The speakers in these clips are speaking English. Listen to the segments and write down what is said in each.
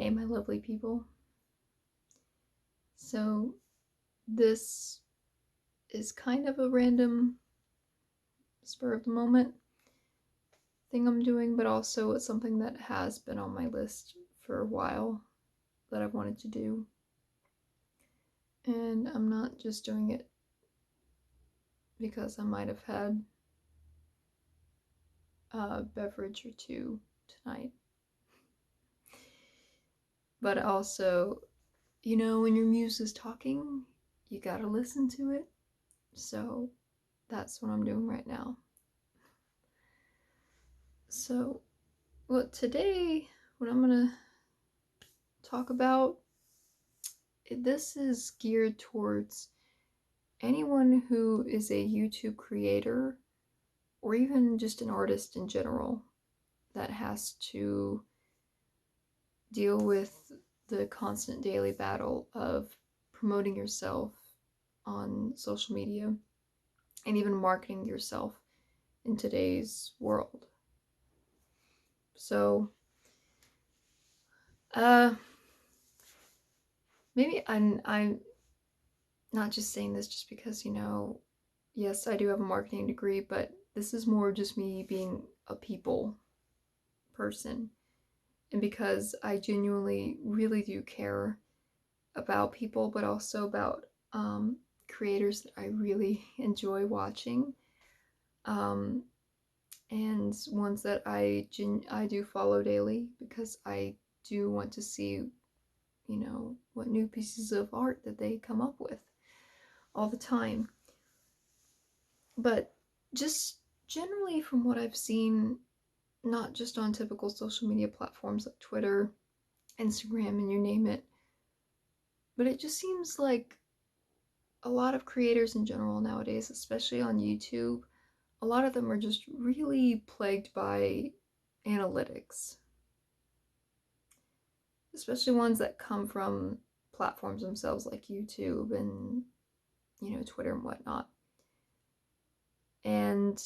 Hey, my lovely people. So, this is kind of a random, spur of the moment thing I'm doing, but also it's something that has been on my list for a while that I've wanted to do. And I'm not just doing it because I might have had a beverage or two tonight. But also, when your muse is talking, you gotta listen to it. So, that's what I'm doing right now. So, today, what I'm gonna talk about, this is geared towards anyone who is a YouTube creator or even just an artist in general that has to deal with the constant daily battle of promoting yourself on social media and even marketing yourself in today's world. So, maybe I'm not just saying this just because, yes, I do have a marketing degree, but this is more just me being a people person. And because I genuinely really do care about people, but also about creators that I really enjoy watching, um, and ones that I do follow daily because I do want to see, what new pieces of art that they come up with all the time. But just generally from what I've seen, not just on typical social media platforms like Twitter, Instagram, and you name it, but it just seems like a lot of creators in general nowadays, especially on YouTube, a lot of them are just really plagued by analytics, especially ones that come from platforms themselves like YouTube and, Twitter and whatnot. And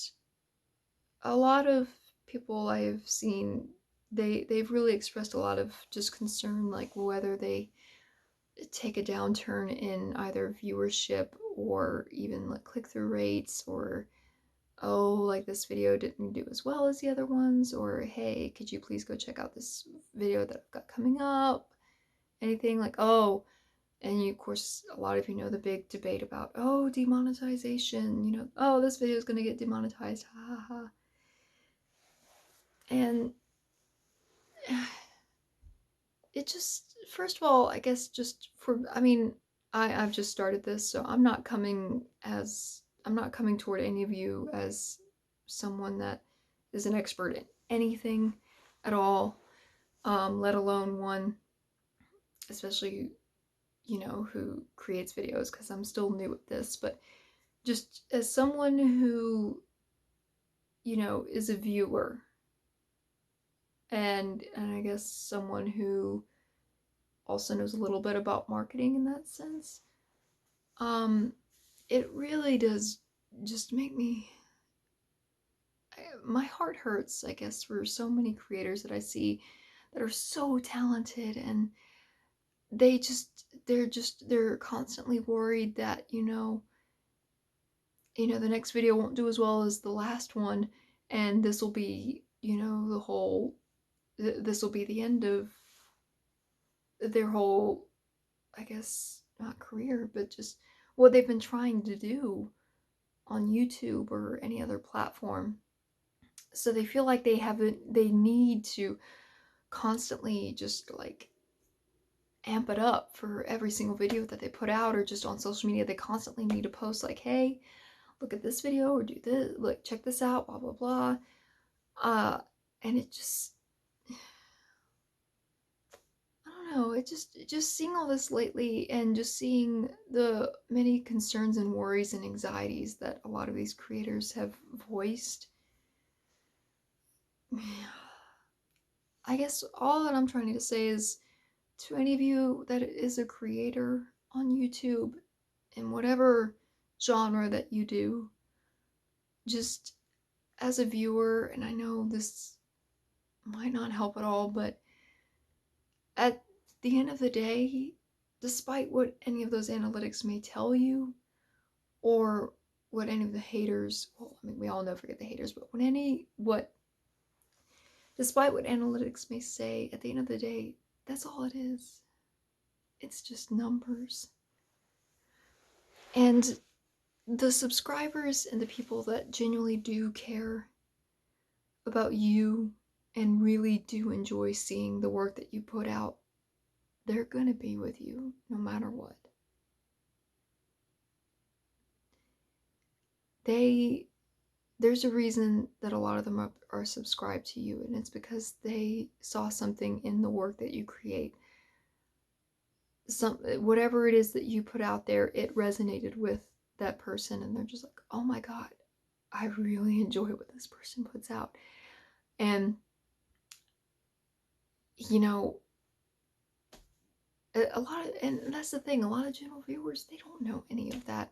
a lot of people I've seen, they've really expressed a lot of just concern, like whether they take a downturn in either viewership or even like click-through rates, or oh, like this video didn't do as well as the other ones, or hey, could you please go check out this video that I've got coming up, anything like, oh. And you, of course, a lot of you know the big debate about, oh, demonetization, oh, this video is going to get demonetized, ha ha ha. And it just, first of all, I guess just for, I've just started this, so I'm not coming toward any of you as someone that is an expert in anything at all, let alone one, especially, who creates videos, because I'm still new at this, but just as someone who, is a viewer, and I guess someone who also knows a little bit about marketing in that sense, it really does just make me, my heart hurts, I guess, for so many creators that I see that are so talented, and they're constantly worried that, the next video won't do as well as the last one, and this will be, this will be the end of their whole, I guess, not career, but just what they've been trying to do on YouTube or any other platform. So they feel like they need to constantly just like amp it up for every single video that they put out, or just on social media they constantly need to post like, hey, look at this video, or do this, like, check this out, blah blah blah. And it just, I don't know, it just seeing all this lately, and just seeing the many concerns and worries and anxieties that a lot of these creators have voiced. I guess all that I'm trying to say is, to any of you that is a creator on YouTube in whatever genre that you do, just as a viewer, and I know this might not help at all, but at the end of the day, despite what any of those analytics may tell you, or what any of the haters, well, I mean, we all know, forget the haters, but despite what analytics may say, at the end of the day, that's all it is. It's just numbers. And the subscribers and the people that genuinely do care about you and really do enjoy seeing the work that you put out, they're going to be with you no matter what. There's a reason that a lot of them are subscribed to you, and it's because they saw something in the work that you create. Whatever it is that you put out there, it resonated with that person, and they're just like, oh my god, I really enjoy what this person puts out. And you know, and that's the thing, a lot of general viewers, they don't know any of that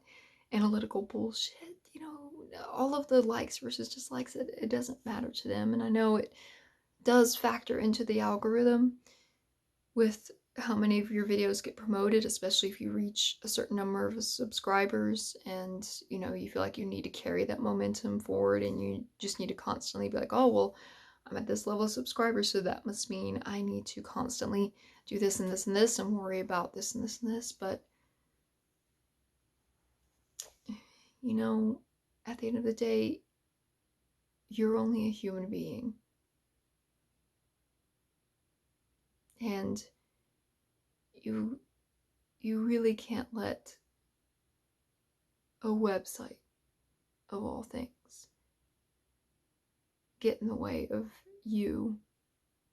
analytical bullshit. All of the likes versus dislikes, it doesn't matter to them. And I know it does factor into the algorithm with how many of your videos get promoted, especially if you reach a certain number of subscribers and you feel like you need to carry that momentum forward, and you just need to constantly be like, oh well, I'm at this level of subscribers, so that must mean I need to constantly do this and this and this and worry about this and this and this. But at the end of the day, you're only a human being, and you really can't let a website, of all things, get in the way of you,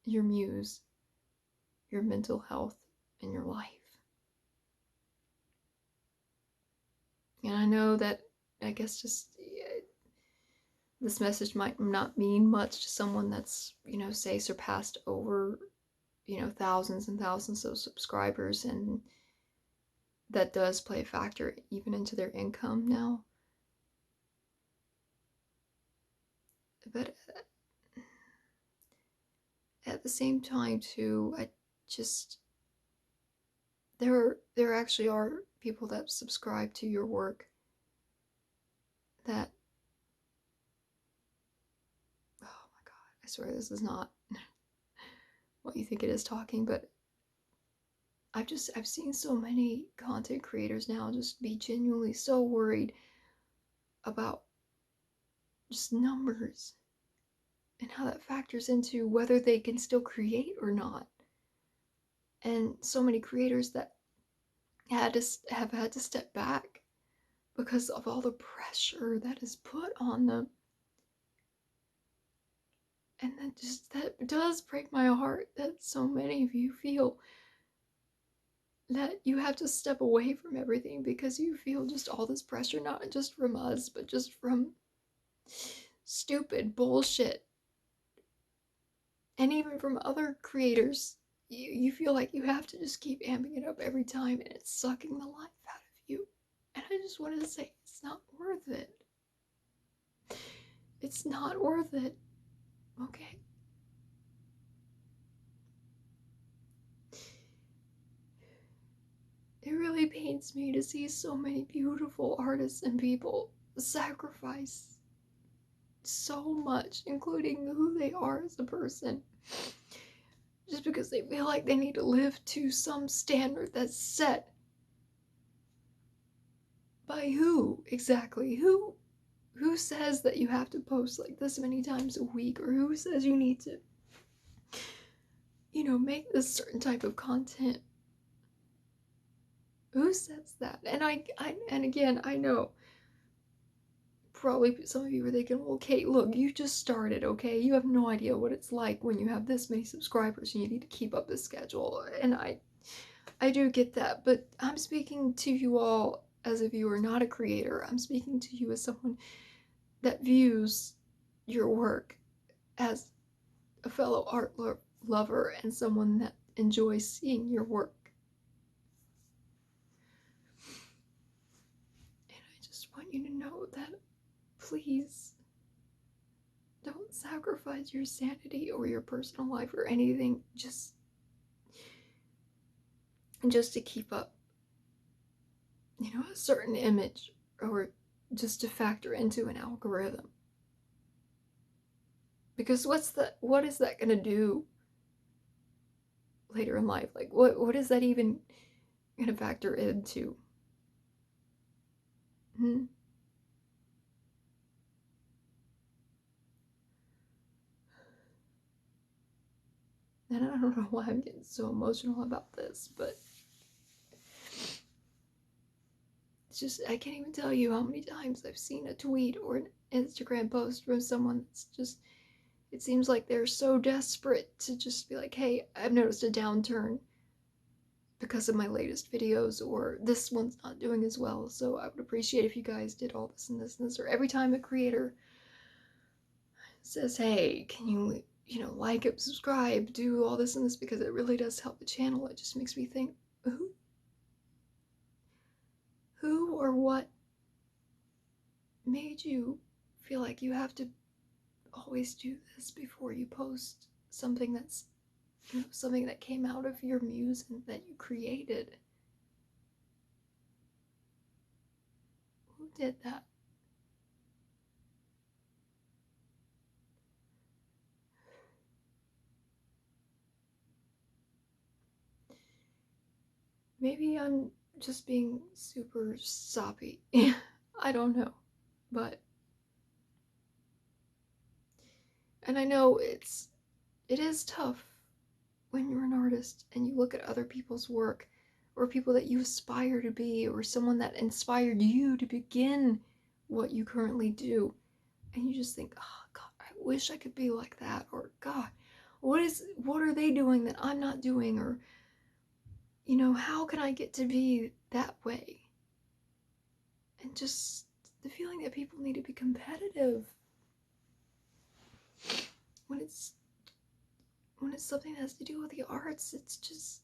your muse, your mental health, and your life. And I know that, I guess, just this message might not mean much to someone that's, say, surpassed over, thousands and thousands of subscribers, and that does play a factor even into their income now. But at the same time, too, there actually are people that subscribe to your work that, oh my god, I swear this is not what you think it is talking, but I've seen so many content creators now just be genuinely so worried about just numbers and how that factors into whether they can still create or not. And so many creators that have had to step back because of all the pressure that is put on them. And that does break my heart that so many of you feel that you have to step away from everything because you feel just all this pressure, not just from us, but just from stupid bullshit. And even from other creators, you feel like you have to just keep amping it up every time, and it's sucking the life out of you. And I just wanted to say, it's not worth it. It's not worth it. Okay? It really pains me to see so many beautiful artists and people sacrifice so much, including who they are as a person, just because they feel like they need to live to some standard that's set by who exactly? Who says that you have to post like this many times a week, or who says you need to make this certain type of content? Who says that? And again, I know probably some of you are thinking, well, Kate, look, you just started, okay? You have no idea what it's like when you have this many subscribers and you need to keep up this schedule. And I do get that, but I'm speaking to you all as a viewer, not a creator. I'm speaking to you as someone that views your work as a fellow art lover and someone that enjoys seeing your work. And I just want you to know that, please, don't sacrifice your sanity or your personal life or anything. Just and just to keep up, a certain image, or just to factor into an algorithm. Because what is that gonna do later in life? Like, what is that even gonna factor into? Hmm? And I don't know why I'm getting so emotional about this, but it's just, I can't even tell you how many times I've seen a tweet or an Instagram post from someone that's just, it seems like they're so desperate to just be like, hey, I've noticed a downturn because of my latest videos, or this one's not doing as well, so I would appreciate if you guys did all this and this and this. Or every time a creator says, hey, can you, like it, subscribe, do all this and this, because it really does help the channel, it just makes me think, who or what made you feel like you have to always do this before you post something that's, something that came out of your muse and that you created? Who did that? Maybe I'm just being super soppy. I don't know. But, and I know it is tough when you're an artist and you look at other people's work, or people that you aspire to be, or someone that inspired you to begin what you currently do, and you just think, oh God, I wish I could be like that, or God, what are they doing that I'm not doing, or how can I get to be that way? And just the feeling that people need to be competitive when it's something that has to do with the arts. It's just,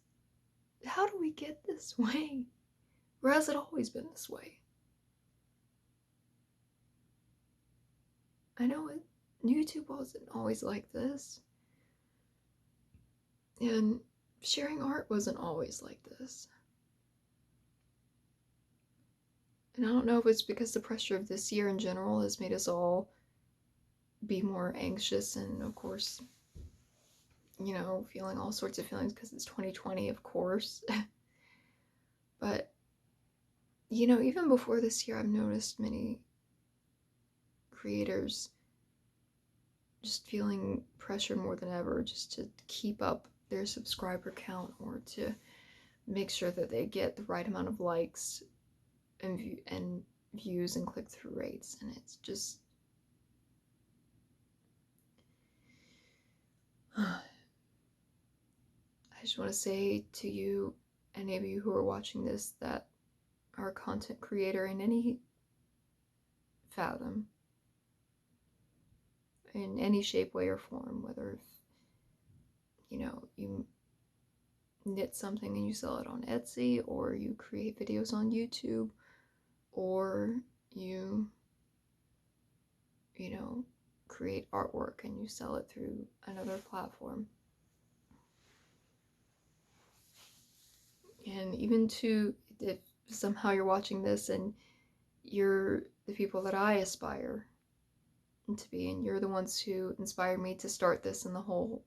how do we get this way? Or has it always been this way? I know YouTube wasn't always like this, and sharing art wasn't always like this. And I don't know if it's because the pressure of this year in general has made us all be more anxious, and of course, feeling all sorts of feelings because it's 2020, of course. But, even before this year, I've noticed many creators just feeling pressure more than ever just to keep up their subscriber count, or to make sure that they get the right amount of likes and views and click-through rates. And it's just I just want to say to you, any of you who are watching this, that are a content creator in any fathom, in any shape, way, or form, whether you knit something and you sell it on Etsy, or you create videos on YouTube, or you create artwork and you sell it through another platform. And even if somehow you're watching this and you're the people that I aspire to be, and you're the ones who inspired me to start this in the whole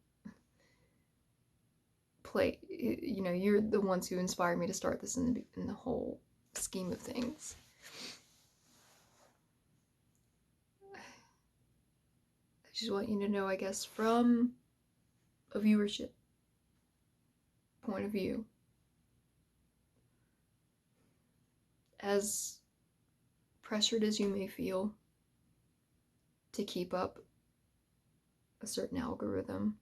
play, you're the ones who inspired me to start this in the whole scheme of things. I just want you to know, I guess, from a viewership point of view, as pressured as you may feel to keep up a certain algorithm,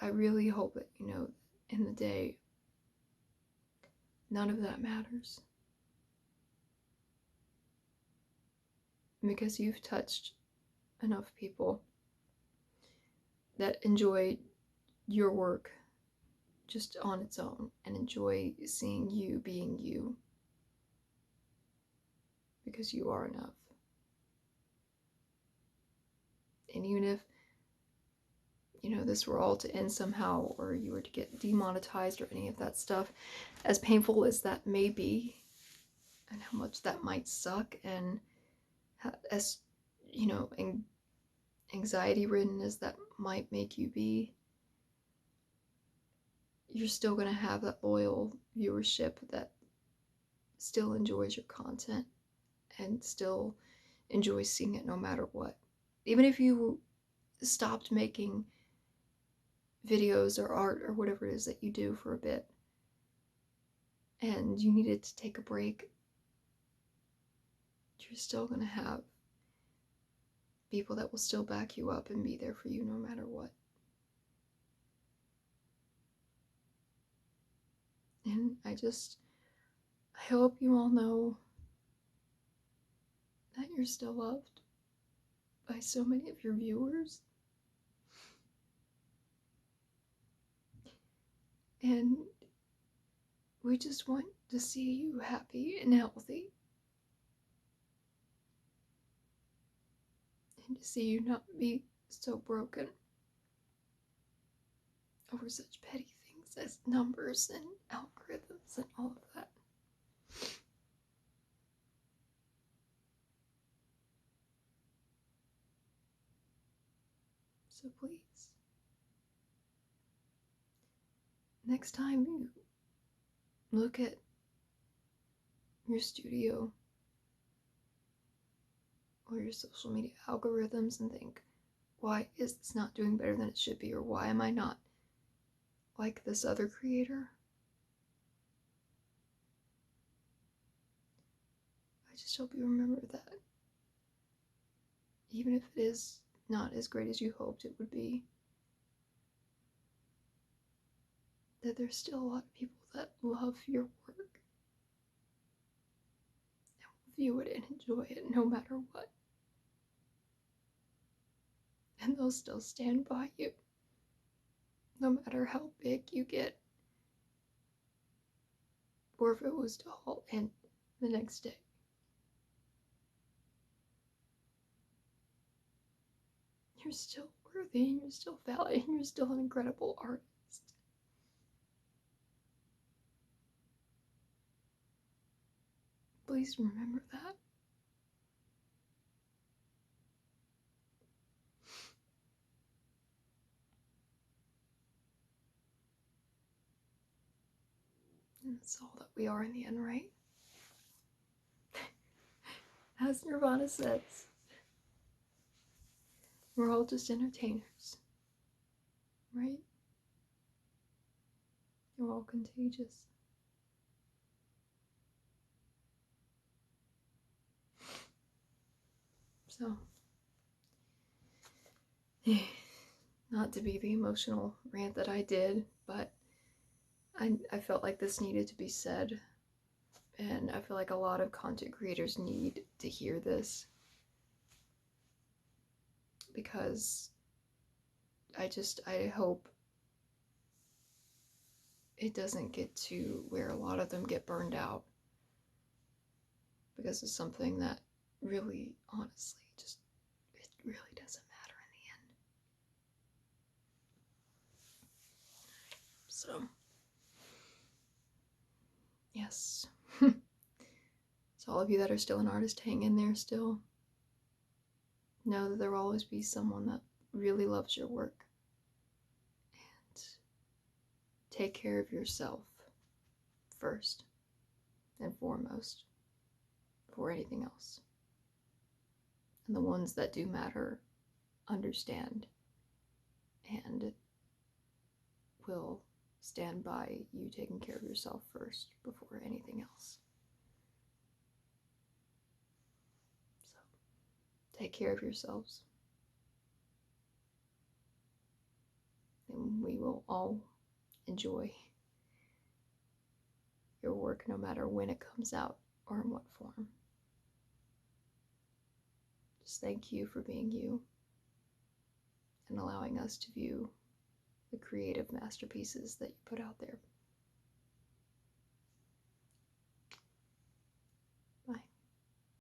I really hope that, in the day, none of that matters. Because you've touched enough people that enjoy your work just on its own, and enjoy seeing you being you, because you are enough. And even if, this were all to end somehow, or you were to get demonetized or any of that stuff, as painful as that may be, and how much that might suck, and as, anxiety ridden as that might make you be, you're still going to have that loyal viewership that still enjoys your content and still enjoys seeing it no matter what. Even if you stopped making videos or art or whatever it is that you do for a bit and you needed to take a break, you're still going to have people that will still back you up and be there for you no matter what. And I hope you all know that you're still loved by so many of your viewers. And we just want to see you happy and healthy. And to see you not be so broken over such petty things as numbers and algorithms and all of that. So please, next time you look at your studio or your social media algorithms and think, why is this not doing better than it should be? Or why am I not like this other creator? I just hope you remember that even if it is not as great as you hoped it would be, that there's still a lot of people that love your work and will view it and enjoy it no matter what. And they'll still stand by you no matter how big you get, or if it was to halt and the next day. You're still worthy, and you're still valid, and you're still an incredible artist. Please remember that. And that's all that we are in the end, right? As Nirvana says, we're all just entertainers, right? You're all contagious. So, not to be the emotional rant that I did, but I felt like this needed to be said, and I feel like a lot of content creators need to hear this, because I hope it doesn't get to where a lot of them get burned out, because it's something that really, honestly, it really doesn't matter in the end. So, yes. So all of you that are still an artist, hang in there still. Know that there will always be someone that really loves your work. And take care of yourself first and foremost before anything else. And the ones that do matter understand and will stand by you taking care of yourself first before anything else. So, take care of yourselves. And we will all enjoy your work no matter when it comes out or in what form. Just thank you for being you and allowing us to view the creative masterpieces that you put out there.